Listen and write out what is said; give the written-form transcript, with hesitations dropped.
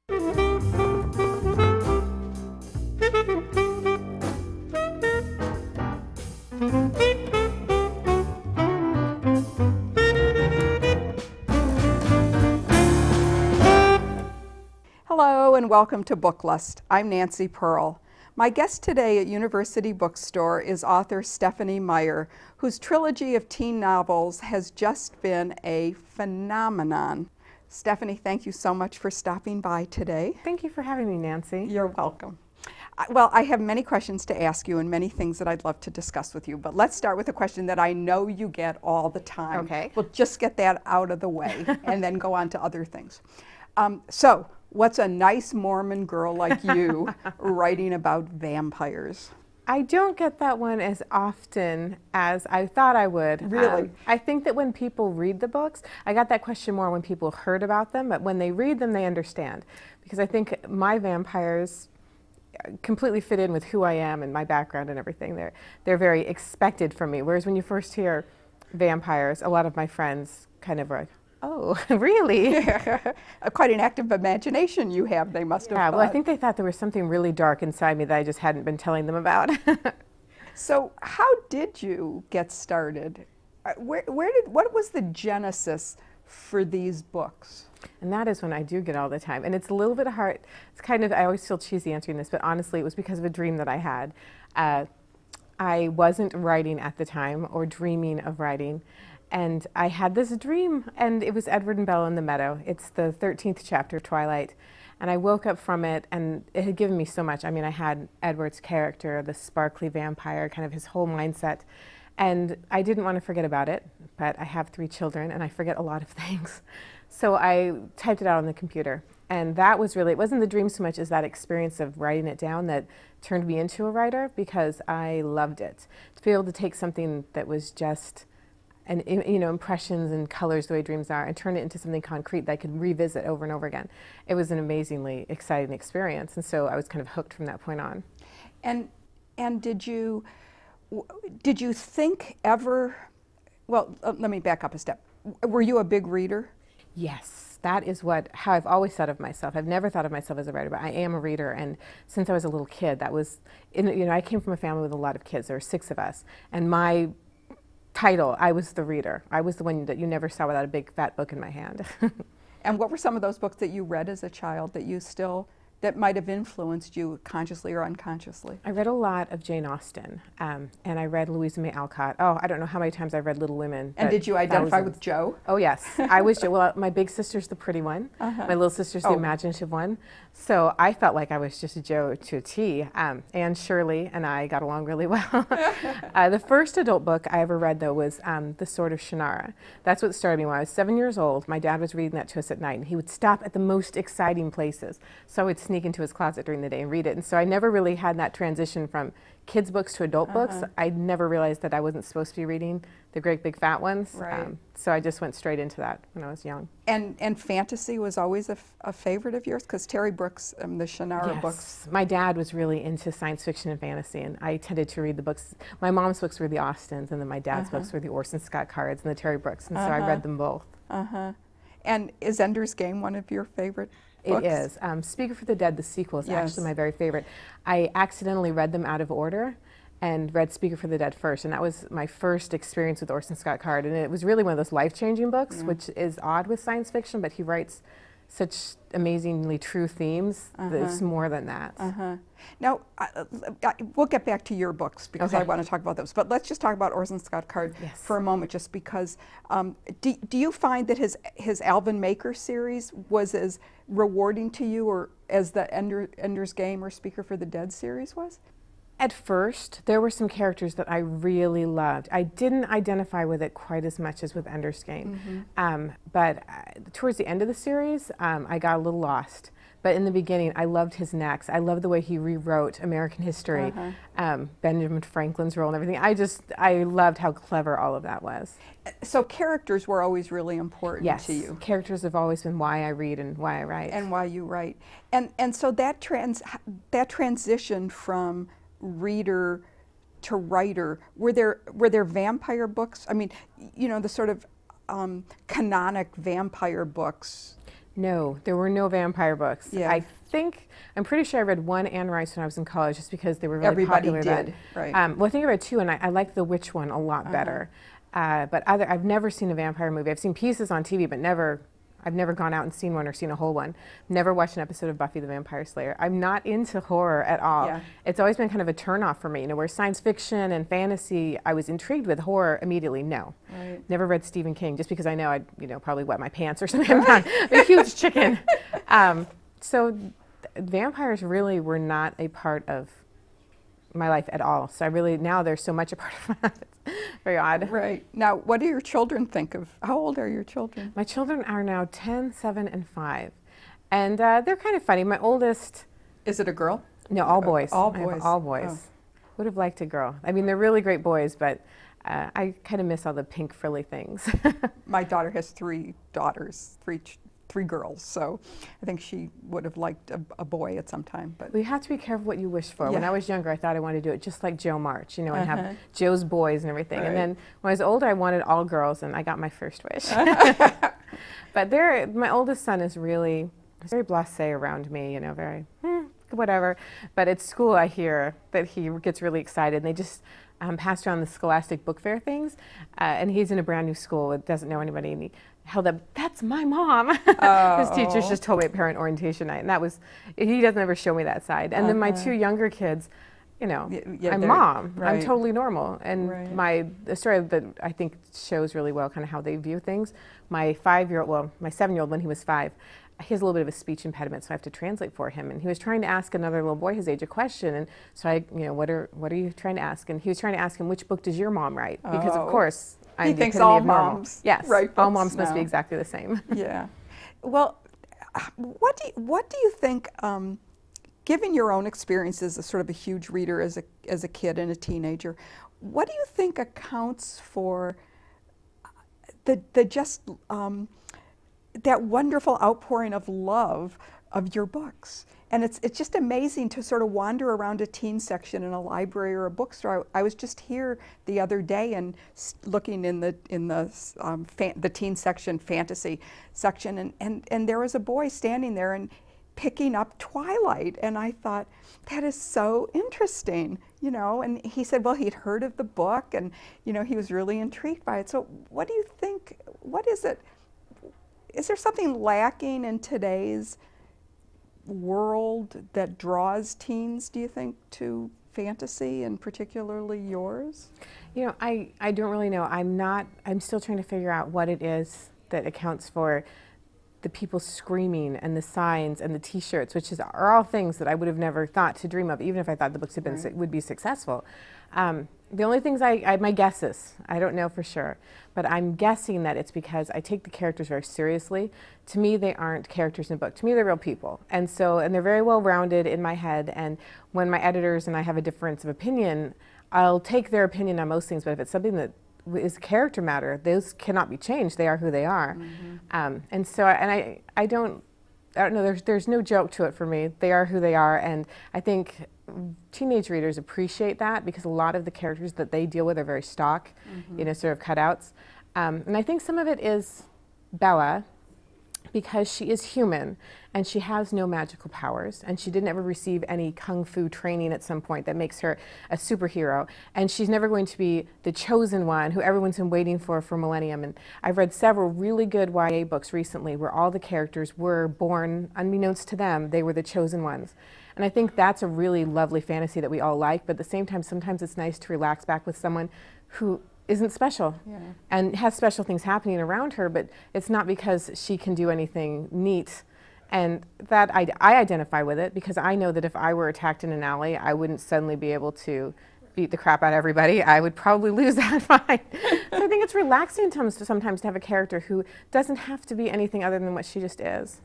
Hello and welcome to Booklist. I'm Nancy Pearl. My guest today at University Bookstore is author Stephenie Meyer, whose trilogy of teen novels has just been a phenomenon. Stephenie, thank you so much for stopping by today. Thank you for having me, Nancy. You're welcome. Well, I have many questions to ask you and many things that I'd love to discuss with you, but let's start with a question that I know you get all the time. Okay. We'll just get that out of the way and then go on to other things. So, what's a nice Mormon girl like you writing about vampires? I don't get that one as often as I thought I would. Really? I think that when people read the books, I got that question more when people heard about them, but when they read them, they understand. Because I think my vampires completely fit in with who I am and my background and everything. They're very expected from me. Whereas when you first hear vampires, a lot of my friends kind of are like, oh, really? Quite an active imagination you have, they must have thought. Well, I think they thought there was something really dark inside me that I just hadn't been telling them about. So how did you get started? What was the genesis for these books? And that is when I do get all the time. And it's a little bit hard. It's kind of, I always feel cheesy answering this, but honestly, it was because of a dream that I had. I wasn't writing at the time or dreaming of writing. And I had this dream, and it was Edward and Bella in the Meadow. It's the 13th chapter of Twilight. And I woke up from it, and it had given me so much. I mean, I had Edward's character, the sparkly vampire, kind of his whole mindset. And I didn't want to forget about it, but I have 3 children, and I forget a lot of things. So I typed it out on the computer. And that was really, it wasn't the dream so much as that experience of writing it down that turned me into a writer, because I loved it. To be able to take something that was just, and impressions and colors the way dreams are, and turn it into something concrete that I could revisit over and over again. It was an amazingly exciting experience, and so I was kind of hooked from that point on. And did you think ever, well, let me back up a step. Were you a big reader? Yes, that is how I've always thought of myself. I've never thought of myself as a writer, but I am a reader, and since I was a little kid, that was, I came from a family with a lot of kids. There were 6 of us, and my title, I was the reader. I was the one that you never saw without a big fat book in my hand. And what were some of those books that you read as a child that might have influenced you consciously or unconsciously? I read a lot of Jane Austen, and I read Louisa May Alcott. Oh, I don't know how many times I've read Little Women. And did you identify with Jo? Oh, yes. I was Jo. Well, my big sister's the pretty one. My little sister's the imaginative one. So I felt like I was just a Jo to a T. Anne Shirley and I got along really well. The first adult book I ever read, though, was The Sword of Shannara. That's what started me when I was 7 years old. My dad was reading that to us at night, and he would stop at the most exciting places. So I would sneak into his closet during the day and read it. And so I never really had that transition from kids' books to adult books. I never realized that I wasn't supposed to be reading the great big fat ones. Right. So I just went straight into that when I was young. And fantasy was always a favorite of yours? Because Terry Brooks, the Shannara books. My dad was really into science fiction and fantasy, and I tended to read the books. My mom's books were the Austens, and then my dad's books were the Orson Scott Cards and the Terry Brooks, and so I read them both. And is Ender's Game one of your favorite books? It is. Speaker for the Dead, the sequel, is actually my very favorite. I accidentally read them out of order and read Speaker for the Dead first, and that was my first experience with Orson Scott Card, and it was really one of those life-changing books, which is odd with science fiction, but he writes such amazingly true themes that it's more than that. Now, we'll get back to your books because I want to talk about those, but let's just talk about Orson Scott Card for a moment, just because. Do you find that his Alvin Maker series was as rewarding to you or as the Ender's Game or Speaker for the Dead series was? At first, there were some characters that I really loved. I didn't identify with it quite as much as with Ender's Game. But towards the end of the series, I got a little lost. But in the beginning, I loved his next. I loved the way he rewrote American history, Benjamin Franklin's role and everything. I loved how clever all of that was. So characters were always really important to you. Yes, characters have always been why I read and why I write. And why you write. And so that transition from reader to writer, were there vampire books? I mean, you know, the sort of canonic vampire books. No, there were no vampire books. Yeah. I'm pretty sure I read one Anne Rice when I was in college just because they were really Everybody popular did, then. right. Well, I think I read two, and I liked the witch one a lot better. But I've never seen a vampire movie. I've seen pieces on TV, but I've never gone out and seen one or seen a whole one. Never watched an episode of Buffy the Vampire Slayer. I'm not into horror at all. Yeah. It's always been kind of a turnoff for me. You know, where science fiction and fantasy, I was intrigued with. Horror immediately, no. Right. Never read Stephen King, just because I know I'd probably wet my pants or something. I'm a huge chicken. So vampires really were not a part of my life at all. So now they're so much a part of my life. It's very odd. Right. Now, what do your children think of, how old are your children? My children are now 10, 7, and 5. And they're kind of funny. My oldest... Is it a girl? No, all boys. All I have boys. all boys. Oh. Would have liked a girl. I mean, they're really great boys, but I kind of miss all the pink frilly things. My daughter has 3 daughters, three girls, so I think she would have liked a boy at some time. But well, you have to be careful what you wish for. Yeah. When I was younger, I thought I wanted to do it just like Joe March, and have Joe's boys and everything. Right. And then when I was older, I wanted all girls, and I got my first wish. But my oldest son is very blasé around me, very whatever. But at school, I hear that he gets really excited, and they just passed around the Scholastic Book Fair things, and he's in a brand new school that doesn't know anybody, and he held up, "That's my mom." Oh. His teachers just told me at parent orientation night, and he doesn't ever show me that side. And then my 2 younger kids, I'm mom. Right. I'm totally normal. And Right. the story that I think shows really well kind of how they view things. My 7-year-old, when he was 5, he has a little bit of a speech impediment, so I have to translate for him. And he was trying to ask another little boy his age a question, and so what are you trying to ask? And he was trying to ask him, which book does your mom write? Because of course, he I'm the thinks epitome all of normal. moms Yes, write all books moms must now. be exactly the same. Yeah. Well, what do you think? Given your own experiences as sort of a huge reader as a kid and a teenager, what do you think accounts for that wonderful outpouring of love of your books? And it's just amazing to sort of wander around a teen section in a library or a bookstore. I was just here the other day and looking in the teen section, fantasy section, and there was a boy standing there and picking up Twilight, and I thought, that is so interesting, and he said, well, he'd heard of the book, and he was really intrigued by it. So what do you think, what is it, is there something lacking in today's world that draws teens, do you think, to fantasy, and particularly yours? I don't really know. I'm still trying to figure out what it is that accounts for the people screaming and the signs and the T-shirts, which are all things that I would have never thought to dream of, even if I thought the books had been would be successful. The only things my guesses, I don't know for sure, but I'm guessing that it's because I take the characters very seriously. To me, they aren't characters in a book. To me, they're real people, and they're very well rounded in my head. And when my editors and I have a difference of opinion, I'll take their opinion on most things. But if it's something that is character matter, those cannot be changed. They are who they are. Mm-hmm. I don't know, there's no joke to it for me. They are who they are, and I think teenage readers appreciate that because a lot of the characters that they deal with are very stock, sort of cutouts. And I think some of it is Bella, because she is human and she has no magical powers, and she didn't ever receive any kung fu training at some point that makes her a superhero, and she's never going to be the chosen one who everyone's been waiting for millennium. And I've read several really good YA books recently where all the characters were born, unbeknownst to them, they were the chosen ones. And I think that's a really lovely fantasy that we all like, but at the same time, sometimes it's nice to relax back with someone who isn't special and has special things happening around her, but it's not because she can do anything neat. And that I identify with it because I know that if I were attacked in an alley, I wouldn't suddenly be able to beat the crap out of everybody. I would probably lose that fight. So I think it's relaxing sometimes to have a character who doesn't have to be anything other than what she just is.